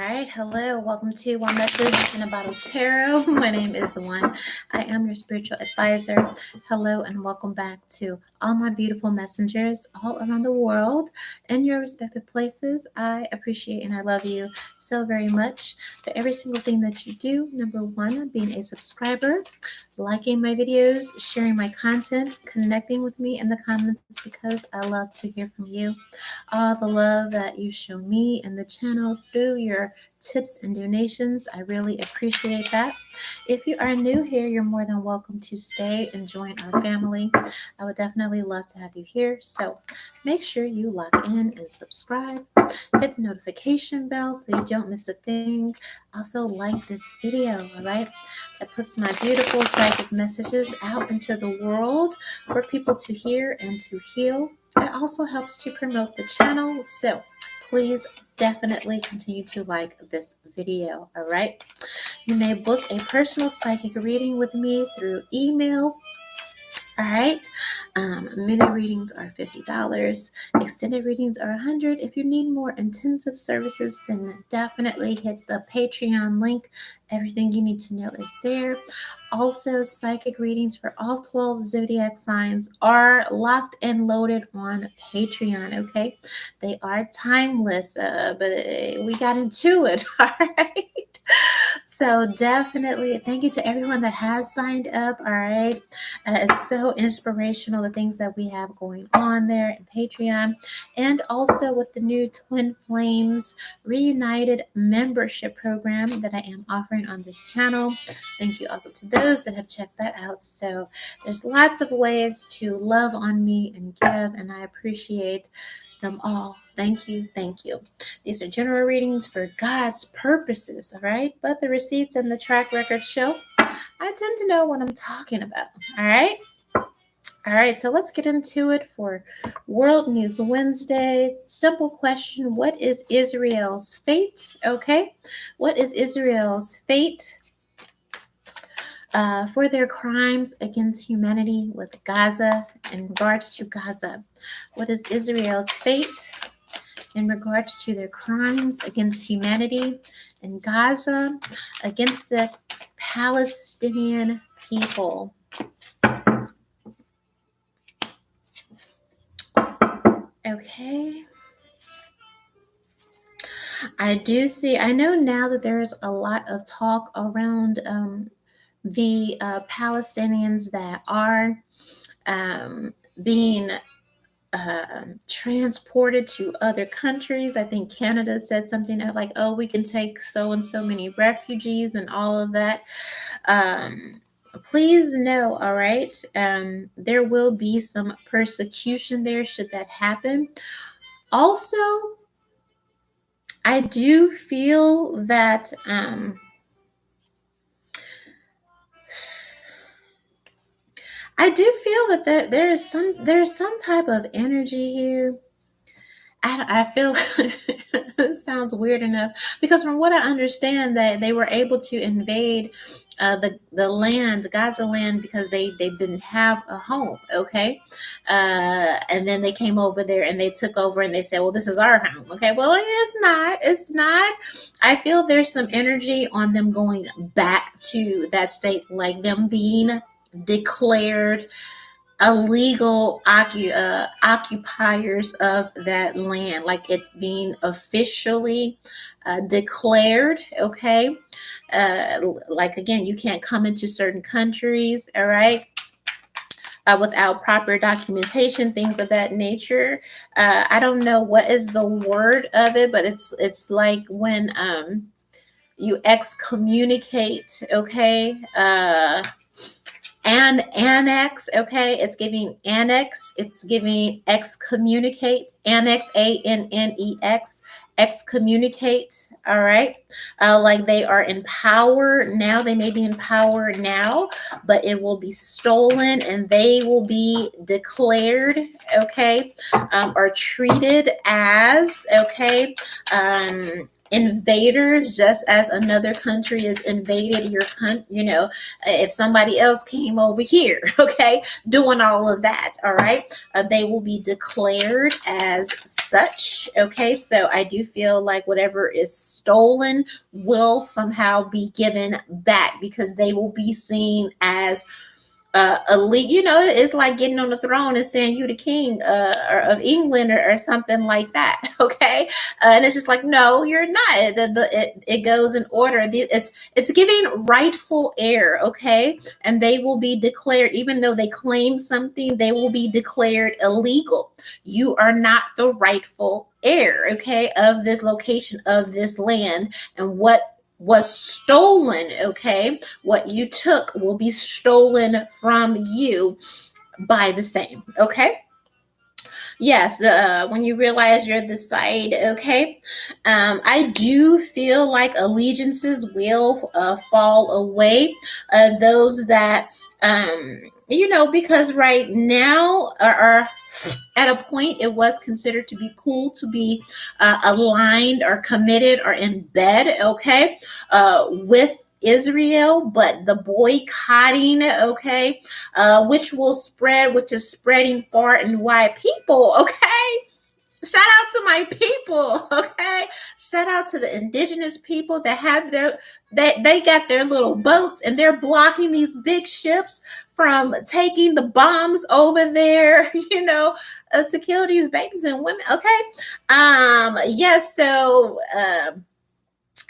All right, hello, welcome to One Message in a Bottle Tarot. My name is One. I am your spiritual advisor. Hello, and welcome back to all my beautiful messengers all around the world in your respective places. I appreciate and I love you so very much for every single thing that you do. Number one, being a subscriber, liking my videos, sharing my content, connecting with me in the comments because I love to hear from you. All the love that you show me and the channel through your tips and donations. I really appreciate that. If you are new here, you're more than welcome to stay and join our family. I would definitely love to have you here. So make sure you lock in and subscribe. Hit the notification bell so you don't miss a thing. Also like this video, all right? That puts my beautiful psychic messages out into the world for people to hear and to heal. It also helps to promote the channel, so please definitely continue to like this video, all right? You may book a personal psychic reading with me through email. All right, mini readings are $50. Extended readings are $100. If you need more intensive services, then definitely hit the Patreon link. Everything you need to know is there. Also, psychic readings for all 12 zodiac signs are locked and loaded on Patreon, okay? They are timeless, but we got into it, all right? So definitely thank you to everyone that has signed up, all right? It's so inspirational, the things that we have going on there in Patreon. And also with the new Twin Flames Reunited membership program that I am offering on this channel. Thank you also to those that have checked that out. So there's lots of ways to love on me and give, and I appreciate them all. Thank you. Thank you. These are general readings for God's purposes, all right? But the receipts and the track record show I tend to know what I'm talking about, all right? All right, so let's get into it for World News Wednesday. Simple question: what is Israel's fate? Okay, what is Israel's fate for their crimes against humanity with Gaza in regards to Gaza? What is Israel's fate in regards to their crimes against humanity in Gaza against the Palestinian people? Okay. I know now that there's a lot of talk around the Palestinians that are being transported to other countries. I think Canada said something of like, oh, we can take so and so many refugees and all of that. Please know, all right, there will be some persecution there should that happen. Also, I do feel that there's some type of energy here. I feel it sounds weird enough because from what I understand that they were able to invade the land, the Gaza land, because they didn't have a home, okay? And then they came over there and they took over and they said, well, this is our home, okay? Well, it's not. I feel there's some energy on them going back to that state, like them being declared illegal occupiers of that land, like it being officially declared, okay? Like, again, you can't come into certain countries, all right? Without proper documentation, things of that nature. I don't know what is the word of it, but it's like when you excommunicate, okay? And annex, okay, it's giving annex, it's giving excommunicate, annex, ANNEX, excommunicate, all right? Like they are in power now, they may be in power now, but it will be stolen and they will be declared, okay, or treated as, okay, invaders, just as another country is invaded your country, if somebody else came over here, okay, doing all of that, all right, they will be declared as such, okay. So I do feel like whatever is stolen will somehow be given back, because they will be seen as elite. It's like getting on the throne and saying you the king of England, or something like that. Okay, and it's just like, no, you're not. It goes in order. It's giving rightful heir. Okay, and they will be declared, even though they claim something, they will be declared illegal. You are not the rightful heir, okay, of this location, of this land, and what was stolen, okay, what you took will be stolen from you by the same, okay. Yes, when you realize you're the side, okay. I do feel like allegiances will fall away. Those that, because right now are at a point it was considered to be cool to be aligned or committed or in bed, okay, with Israel, but the boycotting, okay, which is spreading far and wide. People, okay, shout out to my people, okay, shout out to the indigenous people that have they got their little boats, and they're blocking these big ships from taking the bombs over there, to kill these babies and women, okay. Yes, so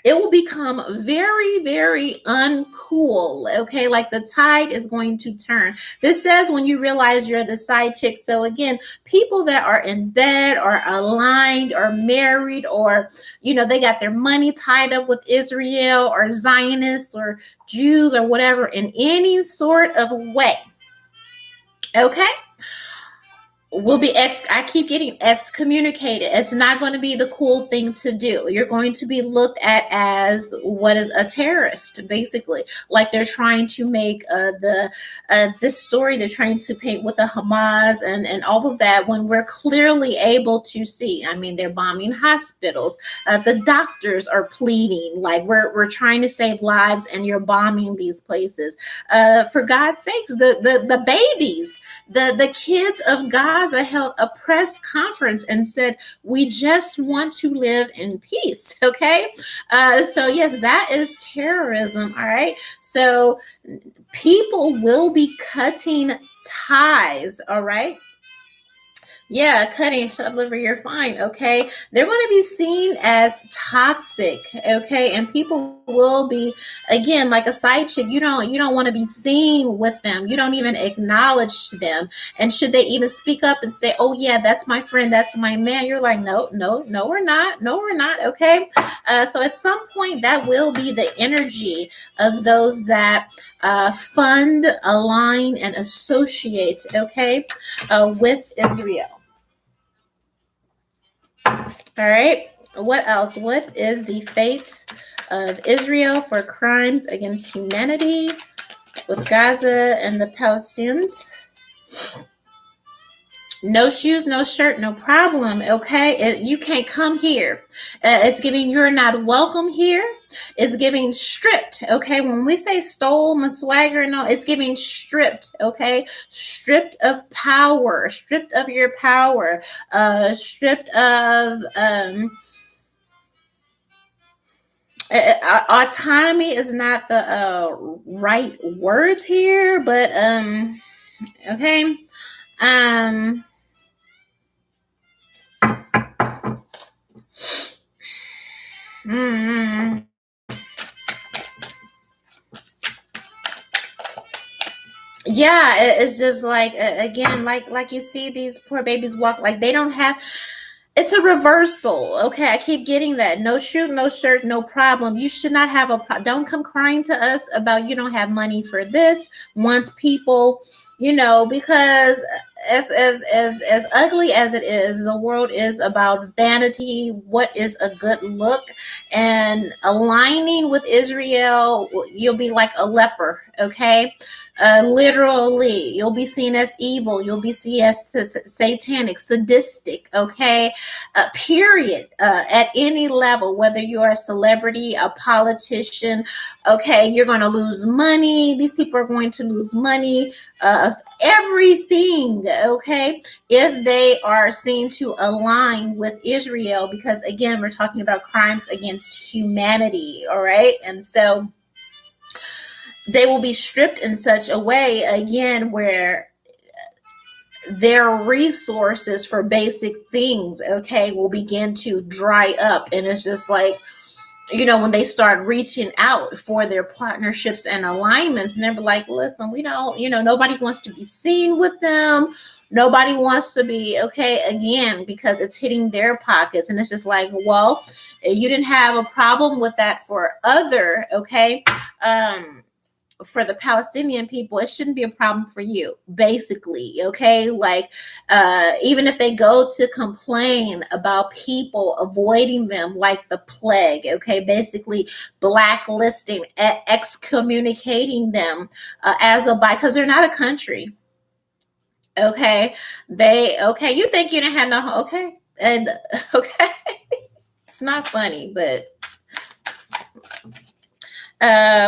it will become very, very uncool, okay. Like the tide is going to turn. This says when you realize you're the side chick. So again, people that are in bed or aligned or married, or they got their money tied up with Israel or Zionists or Jews or whatever in any sort of way, okay, will be I keep getting excommunicated. It's not going to be the cool thing to do. You're going to be looked at as what is a terrorist, basically. Like they're trying to make this story they're trying to paint with the Hamas and all of that, when we're clearly able to see. I mean, they're bombing hospitals. The doctors are pleading like we're trying to save lives, and you're bombing these places. For God's sakes, the babies, the kids of Gaza held a press conference and said, we just want to live in peace, okay. So yes, that is terrorism, all right. So people will be cutting ties, all right. Yeah, cutting, shut liver, you're fine, okay. They're going to be seen as toxic, okay, and people will be, again, like a side chick. You don't want to be seen with them. You don't even acknowledge them. And should they even speak up and say, oh yeah, that's my friend, that's my man, you're like, no, we're not, okay. So at some point that will be the energy of those that fund, align, and associate, okay, with Israel. All right. What else? What is the fate of Israel for crimes against humanity with Gaza and the Palestinians? No shoes, no shirt, no problem. Okay, you can't come here. It's giving you're not welcome here. It's giving stripped. Okay, when we say stole my swagger, no, it's giving stripped. Okay, stripped of power, stripped of your power, stripped of autonomy is not the right words here, but okay. Mm, yeah, it's just like again, like you see these poor babies walk like they don't have. It's a reversal. Okay, I keep getting that. No shoe, no shirt, no problem. You should not have don't come crying to us about you don't have money for this. Once people, because as ugly as it is, the world is about vanity. What is a good look? And aligning with Israel, you'll be like a leper. Okay, literally, you'll be seen as evil. You'll be seen as satanic, sadistic. Okay, period. At any level, whether you're a celebrity, a politician, okay, you're going to lose money. These people are going to lose money. Everything, okay, if they are seen to align with Israel, because again, we're talking about crimes against humanity, all right? And so they will be stripped in such a way, again, where their resources for basic things, okay, will begin to dry up. And it's just like, when they start reaching out for their partnerships and alignments, and they're like, listen, we don't, nobody wants to be seen with them. Nobody wants to be, okay, again, because it's hitting their pockets. And it's just like, well, you didn't have a problem with that for other, okay, for the Palestinian people, it shouldn't be a problem for you, basically. Okay, like even if they go to complain about people avoiding them like the plague, okay, basically blacklisting, excommunicating them as a because they're not a country. Okay, you think you didn't have no, okay, and okay, it's not funny, but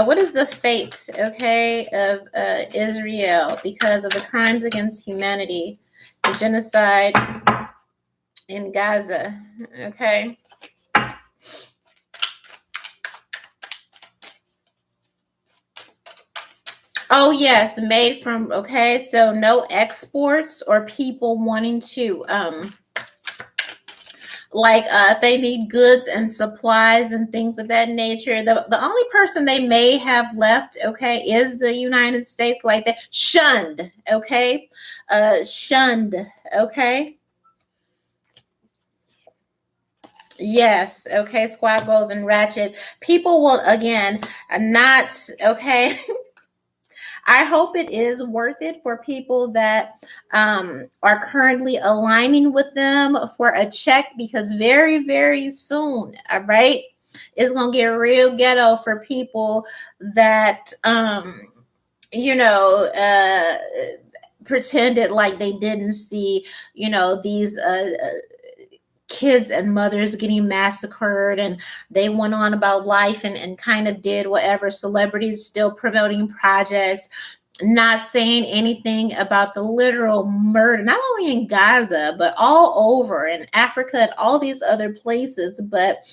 what is the fate, okay, of Israel because of the crimes against humanity, the genocide in Gaza, okay? Oh, yes, made from, okay, so no exports or people wanting to, like if they need goods and supplies and things of that nature. The only person they may have left, okay, is the United States, like that, shunned, okay, shunned, okay. Yes, okay, squad goals and ratchet. People will, again, not, okay. I hope it is worth it for people that are currently aligning with them for a check, because very, very soon, all right, it's going to get real ghetto for people that, you know, pretended like they didn't see, these kids and mothers getting massacred, and they went on about life and kind of did whatever. Celebrities still promoting projects, not saying anything about the literal murder, not only in Gaza, but all over in Africa and all these other places. But,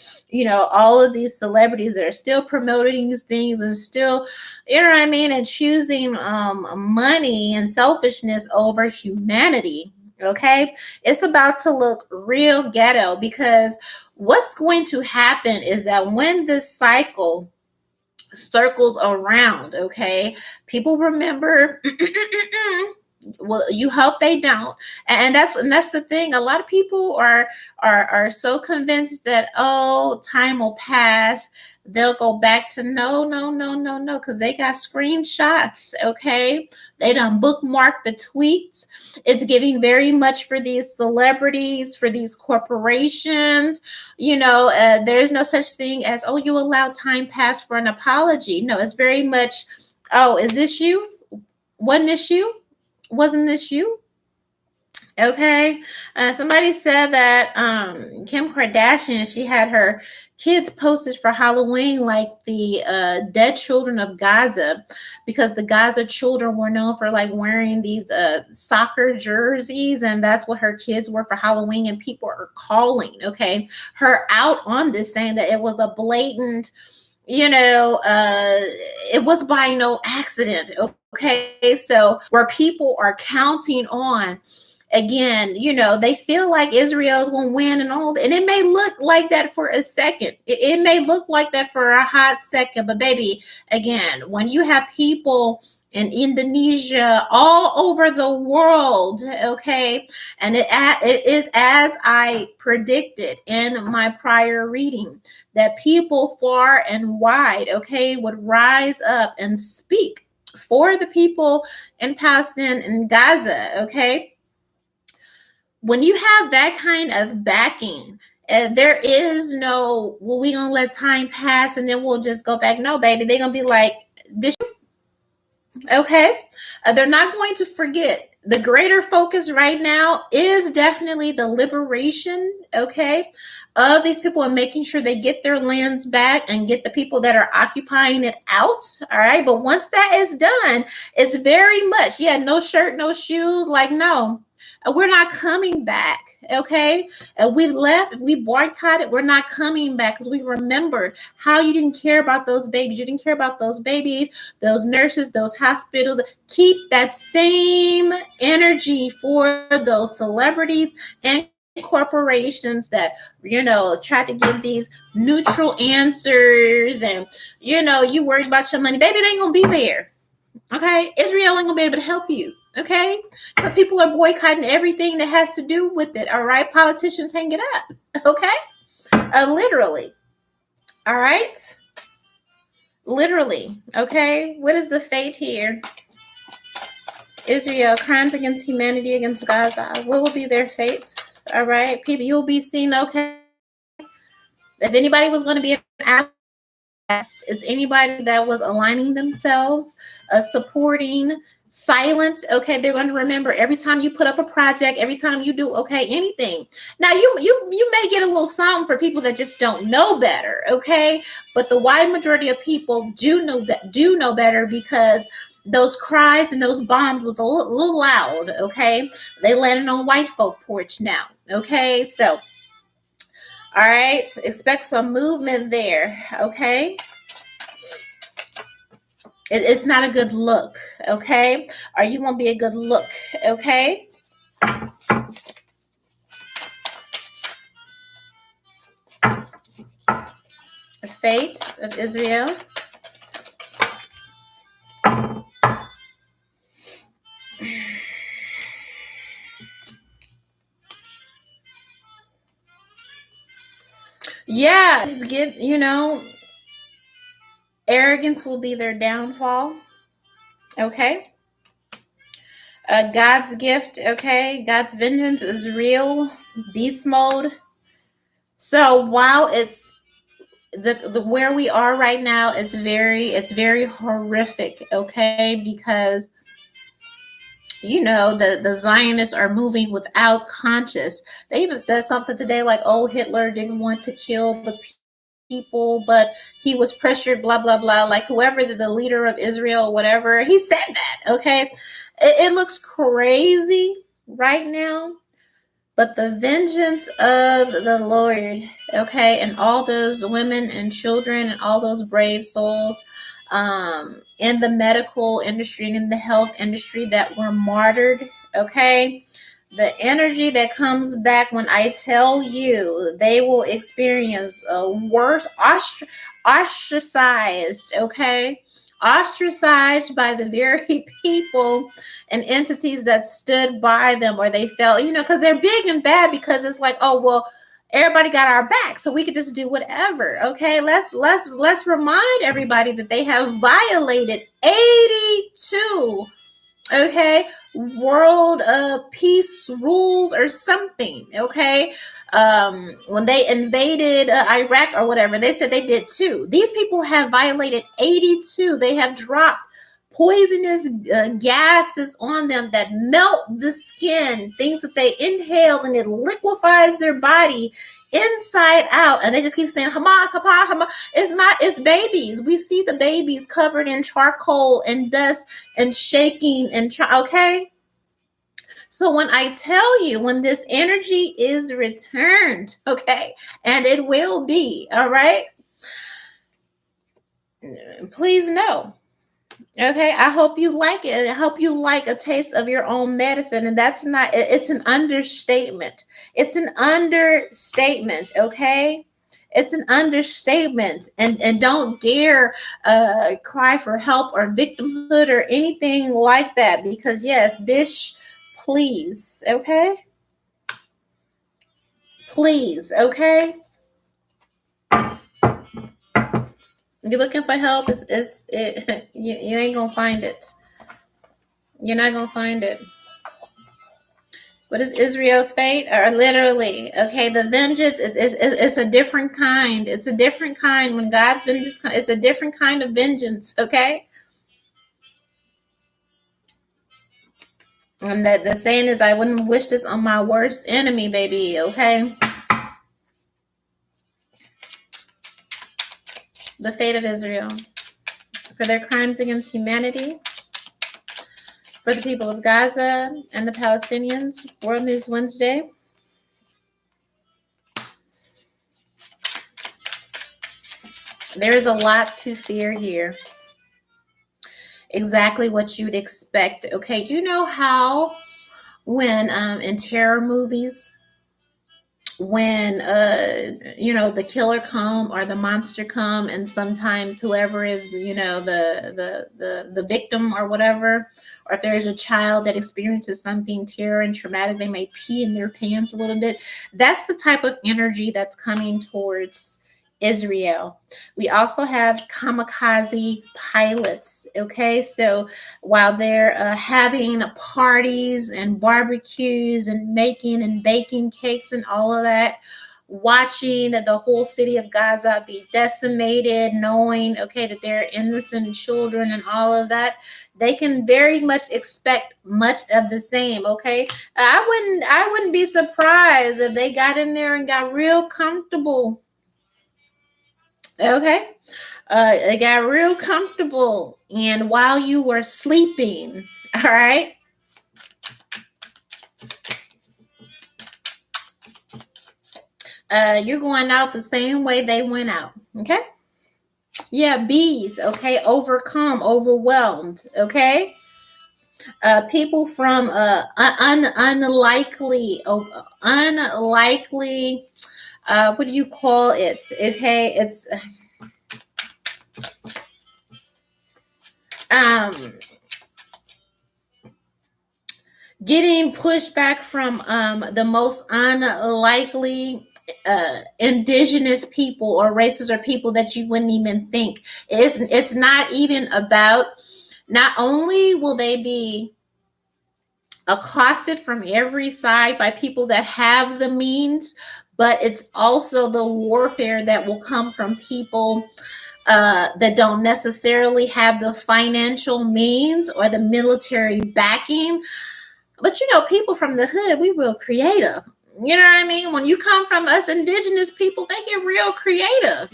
all of these celebrities that are still promoting these things and still, you know what I mean, and choosing money and selfishness over humanity. Okay, it's about to look real ghetto, because what's going to happen is that when this cycle circles around, okay, people remember. Well, you hope they don't. And that's the thing. A lot of people are so convinced that, oh, time will pass, they'll go back to no, because they got screenshots, okay, they done bookmarked the tweets. It's giving very much for these celebrities, for these corporations. There's no such thing as, oh, you allow time pass for an apology. No, it's very much, oh, is this you? Wasn't this you? Wasn't this you? Okay. Somebody said that Kim Kardashian, she had her kids posted for Halloween like the dead children of Gaza, because the Gaza children were known for like wearing these soccer jerseys, and that's what her kids were for Halloween. And people are calling, okay, her out on this, saying that it was a blatant, it was by no accident. Okay, so where people are counting on, again, they feel like Israel's going to win and all that. And it may look like that for a second. It may look like that for a hot second. But baby, again, when you have people in Indonesia, all over the world, okay, and it is as I predicted in my prior reading, that people far and wide, okay, would rise up and speak for the people in Palestine and Gaza, okay. when you have that kind of backing, there is no, well, we gonna let time pass and then we'll just go back. No, baby, they're gonna be like, this. Okay. They're not going to forget. The greater focus right now is definitely the liberation, okay, of these people and making sure they get their lands back and get the people that are occupying it out. All right. But once that is done, it's very much, yeah, no shirt, no shoes. Like, no, we're not coming back. Okay. We've left, we boycotted, we're not coming back because we remembered how you didn't care about those babies. You didn't care about those babies, those nurses, those hospitals. Keep that same energy for those celebrities and corporations that, try to give these neutral answers, and you worried about your money. Baby, it ain't gonna be there. Okay, Israel ain't gonna be able to help you. Okay, because people are boycotting everything that has to do with it. All right, politicians, hang it up. Okay, literally. All right, literally. Okay, what is the fate here? Israel, crimes against humanity against Gaza. What will be their fates? All right, people, you'll be seen. Okay, if anybody was going to be an ally, it's anybody that was aligning themselves, supporting silence. Okay, they're going to remember every time you put up a project, every time you do anything. Now you may get a little something for people that just don't know better. Okay, but the wide majority of people do know better, because those cries and those bombs was a little loud. Okay, they landed on white folk porch now. Okay, so all right, expect some movement there. Okay, it's not a good look. Okay, or you won't be a good look. Okay, the fate of Israel. Yeah, arrogance will be their downfall. Okay, God's gift. Okay, God's vengeance is real. Beast mode. So while it's the where we are right now, it's very horrific. Okay, because the Zionists are moving without conscience. They even said something today like, oh, Hitler didn't want to kill the people, but he was pressured, blah blah blah. Like, whoever the leader of Israel, whatever, he said that. Okay, it looks crazy right now, but the vengeance of the Lord, okay, and all those women and children and all those brave souls in the medical industry and in the health industry that were martyred, okay, the energy that comes back, when I tell you, they will experience a worse ostracized, okay, ostracized by the very people and entities that stood by them, or they felt, because they're big and bad, because it's like, oh, well, everybody got our back, so we could just do whatever. Okay, let's remind everybody that they have violated 82, okay, world peace rules or something. Okay, when they invaded Iraq or whatever, they said they did too. These people have violated 82. They have dropped poisonous gases on them that melt the skin, things that they inhale, and it liquefies their body inside out, and they just keep saying Hamas, Hamas, Hamas. It's not, it's babies. We see the babies covered in charcoal and dust and shaking and okay. So when I tell you, when this energy is returned, okay, and it will be, all right, please know. Okay, I hope you like it. I hope you like a taste of your own medicine. And that's not, it's an understatement. It's an understatement, okay? It's an understatement. And don't dare cry for help or victimhood or anything like that. Because, yes, bitch, please, okay? Please, okay? You're looking for help, you ain't gonna find it. You're not gonna find it. What is Israel's fate? Or literally, okay, the vengeance is a different kind. It's a different kind. When God's vengeance comes, it's a different kind of vengeance, okay? And that the saying is, I wouldn't wish this on my worst enemy, baby, okay? The fate of Israel. For their crimes against humanity, for the people of Gaza and the Palestinians. World News Wednesday. There is a lot to fear here. Exactly what you'd expect. Okay, you know how when in terror movies, when the killer come or the monster come, and sometimes whoever is the victim or whatever, or if there's a child that experiences something terror and traumatic, they may pee in their pants a little bit. That's the type of energy that's coming towards Israel. We also have kamikaze pilots. Okay, so while they're having parties and barbecues and making and baking cakes and all of that, watching the whole city of Gaza be decimated, knowing, okay, that they're innocent children and all of that, they can very much expect much of the same. Okay, I wouldn't be surprised if they got in there and got real comfortable. Okay, it got real comfortable, and while you were sleeping, all right, you're going out the same way they went out. Okay, yeah, bees. Okay, overcome, overwhelmed. Okay, people from unlikely, unlikely. What do you call it? Okay, it's um getting pushback from the most unlikely indigenous people or races or people that you wouldn't even think. It's not even about, not only will they be accosted from every side by people that have the means, but it's also the warfare that will come from people that don't necessarily have the financial means or the military backing. But people from the hood, we real creative. You know what I mean? When you come from us indigenous people, they get real creative,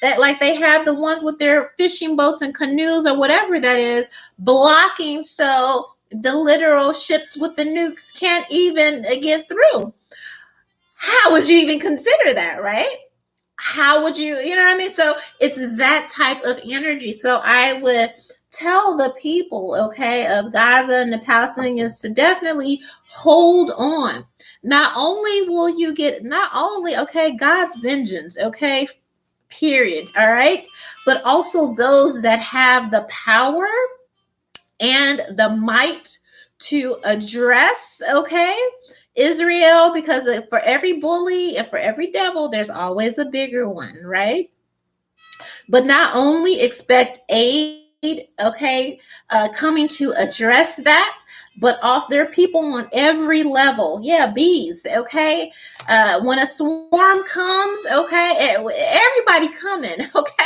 that like they have the ones with their fishing boats and canoes or whatever that is, blocking so the literal ships with the nukes can't even get through. How would you even consider that, right? How would you know what I mean? So it's that type of energy. So I would tell the people, okay, of Gaza and the Palestinians to definitely hold on. Not only will you get, not only, okay, God's vengeance, okay, period, all right, but also those that have the power and the might to address, okay, Israel, because for every bully and for every devil, there's always a bigger one, right? But not only expect aid, okay, coming to address that, but off there are people on every level. Yeah, bees, okay. When a swarm comes, okay, everybody coming, okay.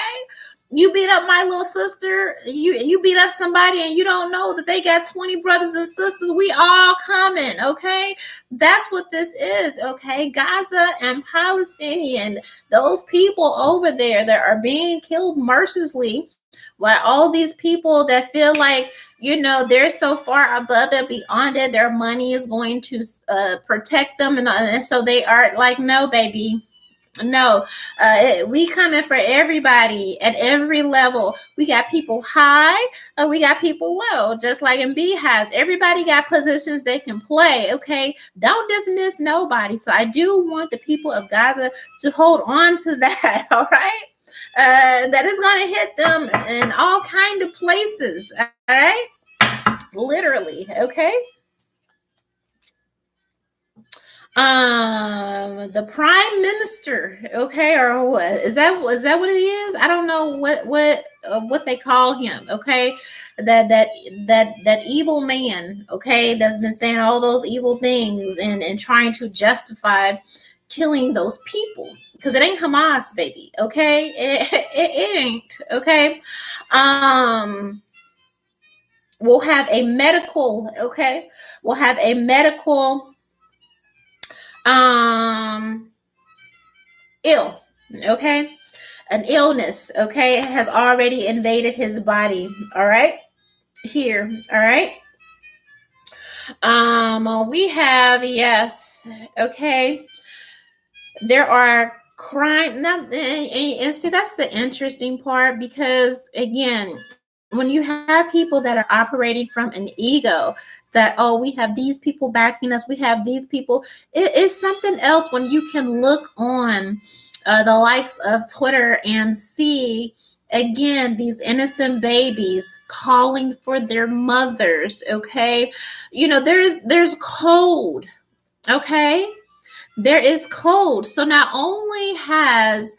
You beat up my little sister, you beat up somebody and you don't know that they got 20 brothers and sisters. We all coming, okay? That's what this is, okay? Gaza and Palestinian, those people over there that are being killed mercilessly, while all these people that feel like, they're so far above it, beyond it, their money is going to protect them, and so they are like, no, baby. No, we coming for everybody at every level. We got people high, we got people low, just like in beehives. Everybody got positions they can play. Okay, don't dismiss nobody. So I do want the people of Gaza to hold on to that. All right, that is going to hit them in all kind of places. All right, literally. Okay. The prime minister, okay, or what is that what it is? I don't know what what they call him, okay? That evil man, okay, that's been saying all those evil things and trying to justify killing those people, because it ain't Hamas, baby, okay? It ain't, okay? We'll have a medical, okay? We'll have a medical ill, okay? An illness, okay, has already invaded his body, all right? Here, all right? We have, yes, okay, there are crime now, and see, that's the interesting part, because again, when you have people that are operating from an ego, that, oh, we have these people backing us, we have these people, it is something else when you can look on the likes of Twitter and see again these innocent babies calling for their mothers, okay? You know, there's code, okay? There is code. So not only has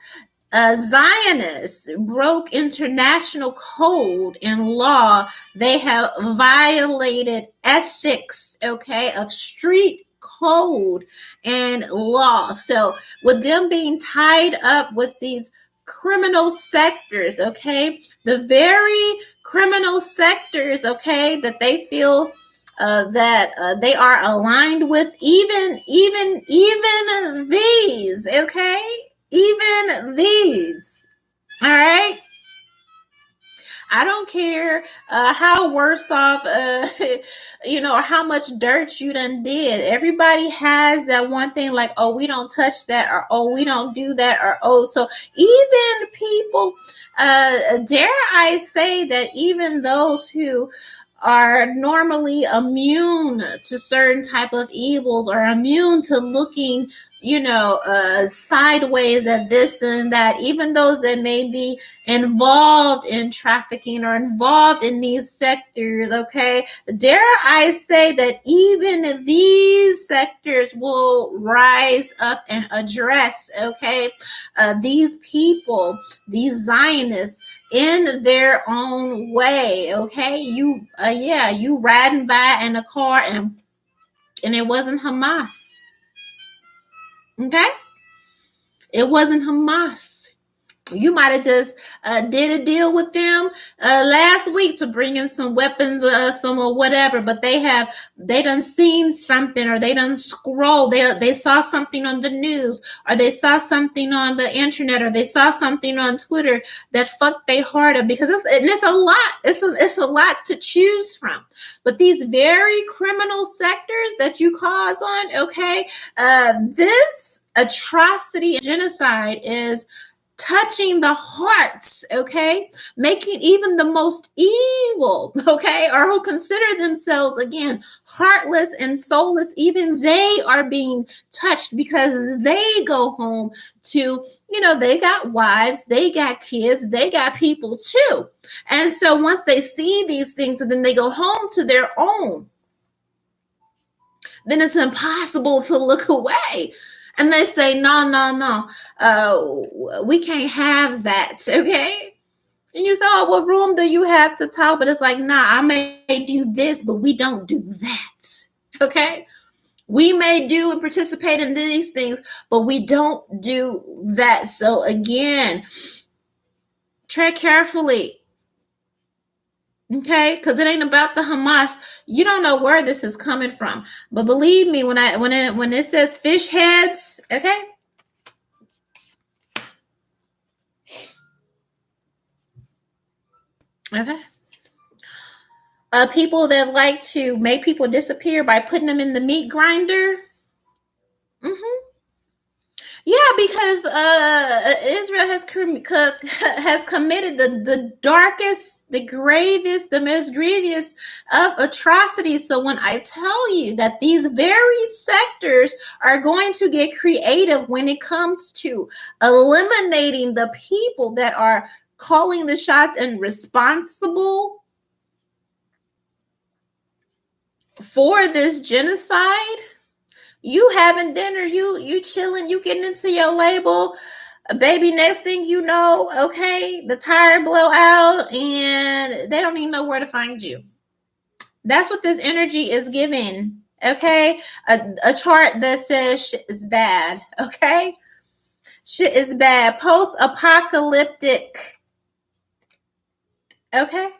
Zionists broke international code and law, they have violated ethics, okay, of street code and law. So with them being tied up with these criminal sectors, okay, the very criminal sectors, okay, that they feel that they are aligned with, even these, okay, even these, all right. I don't care how worse off, you know, or how much dirt you done did. Everybody has that one thing, like, oh, we don't touch that, or oh, we don't do that, or oh, so even people, dare I say that even those who are normally immune to certain type of evils, or immune to looking, you know, sideways at this and that, even those that may be involved in trafficking or involved in these sectors, okay, dare I say that even these sectors will rise up and address, okay, these people, these Zionists, in their own way, okay? You yeah, you riding by in a car and it wasn't Hamas, okay? It wasn't Hamas. You might have just did a deal with them last week to bring in some weapons, some or whatever, but they done seen something, or they done scroll, they saw something on the news, or they saw something on the internet, or they saw something on Twitter that fucked their heart up, because it's a lot, it's a lot to choose from. But these very criminal sectors that you cause on, okay, this atrocity and genocide is touching the hearts, okay, making even the most evil, okay, or who consider themselves again heartless and soulless, even they are being touched, because they go home to, you know, they got wives, they got kids, they got people too. And so once they see these things and then they go home to their own, then it's impossible to look away. And they say, no, we can't have that, okay? And you say, oh, what room do you have to talk? But it's like, nah, I may do this, but we don't do that, okay? We may do and participate in these things, but we don't do that. So again, tread carefully, okay? Because it ain't about the Hamas. You don't know where this is coming from, but believe me, when it says fish heads, okay, okay, people that like to make people disappear by putting them in the meat grinder. Mm-hmm. Yeah, because Israel has committed the darkest, the gravest, the most grievous of atrocities. So when I tell you that these very sectors are going to get creative when it comes to eliminating the people that are calling the shots and responsible for this genocide, you having dinner, you chilling, you getting into your label, A baby, next thing you know, okay, the tire blow out and they don't even know where to find you. That's what this energy is giving. Okay, a chart that says shit is bad. Okay, shit is bad. Post-apocalyptic. Okay.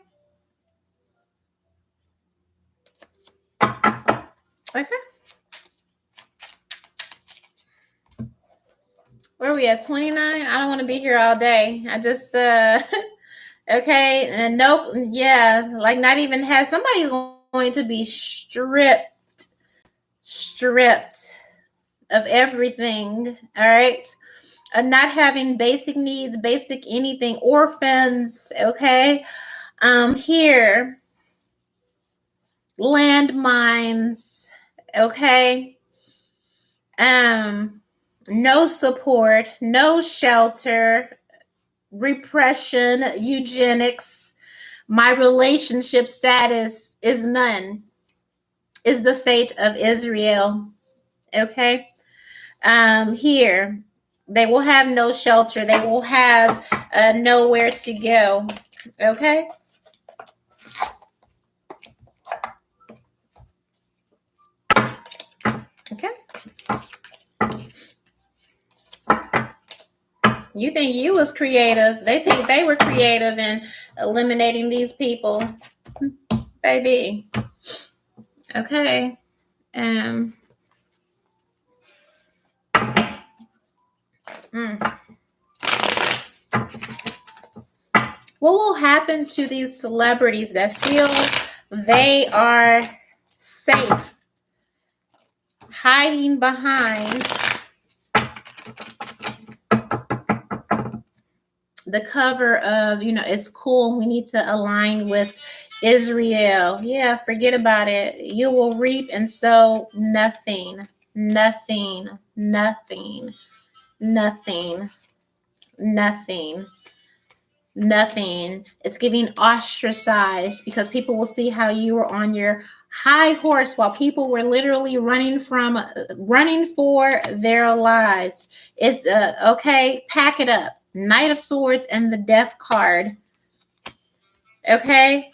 Okay. Where are we at? 29? I don't want to be here all day. I just okay, and nope, yeah, like not even have somebody's going to be stripped of everything. All right. Not having basic needs, basic anything, orphans, okay. Here, landmines, okay. No support, no shelter, repression, eugenics. My relationship status is none, is the fate of Israel, okay. Here, they will have no shelter, they will have nowhere to go, okay. Okay. You think you was creative. They think they were creative in eliminating these people. Baby. Okay. What will happen to these celebrities that feel they are safe hiding behind the cover of, it's cool, we need to align with Israel? Yeah, forget about it. You will reap and sow nothing, nothing, nothing, nothing, nothing, nothing. It's giving ostracized because people will see how you were on your high horse while people were literally running for their lives. It's okay, pack it up. Knight of Swords and the Death card. Okay?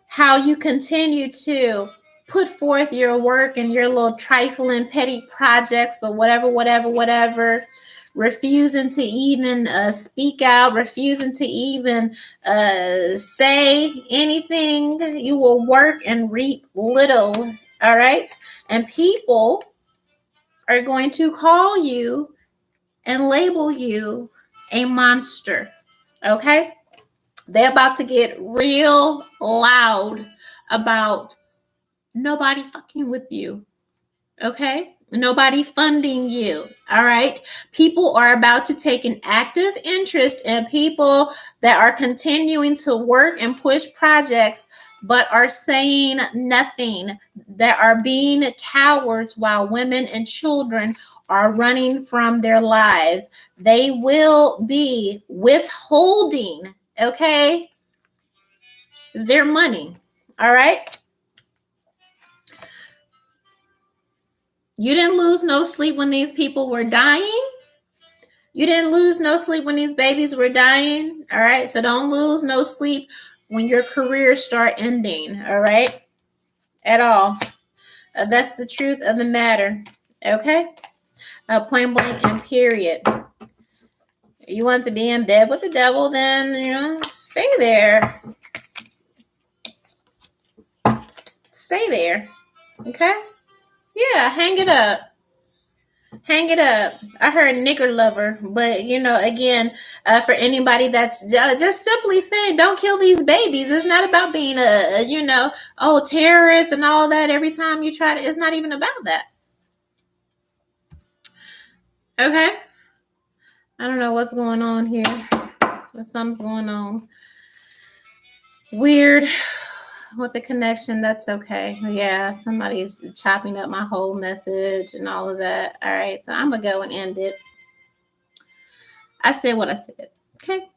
How you continue to put forth your work and your little trifling petty projects or whatever, refusing to even speak out, refusing to even say anything. You will work and reap little, all right? And people are going to call you and label you a monster, okay? They're about to get real loud about nobody fucking with you, okay? Nobody funding you, all right? People are about to take an active interest in people that are continuing to work and push projects but are saying nothing, that are being cowards while women and children are running from their lives. They will be withholding, okay, their money, all right? You didn't lose no sleep when these people were dying. You didn't lose no sleep when these babies were dying, all right? So don't lose no sleep when your careers start ending, all right? At all. That's the truth of the matter, okay? Point blank and period. You want to be in bed with the devil, then, stay there. Stay there, okay? Yeah, hang it up. Hang it up. I heard nigger lover, but again, for anybody that's just simply saying, don't kill these babies. It's not about being a terrorist and all that. Every time you try to, it's not even about that. Okay. I don't know what's going on here, but something's going on. Weird with the connection. That's okay. Yeah, somebody's chopping up my whole message and all of that. All right, so I'm gonna go and end it. I said what I said. Okay.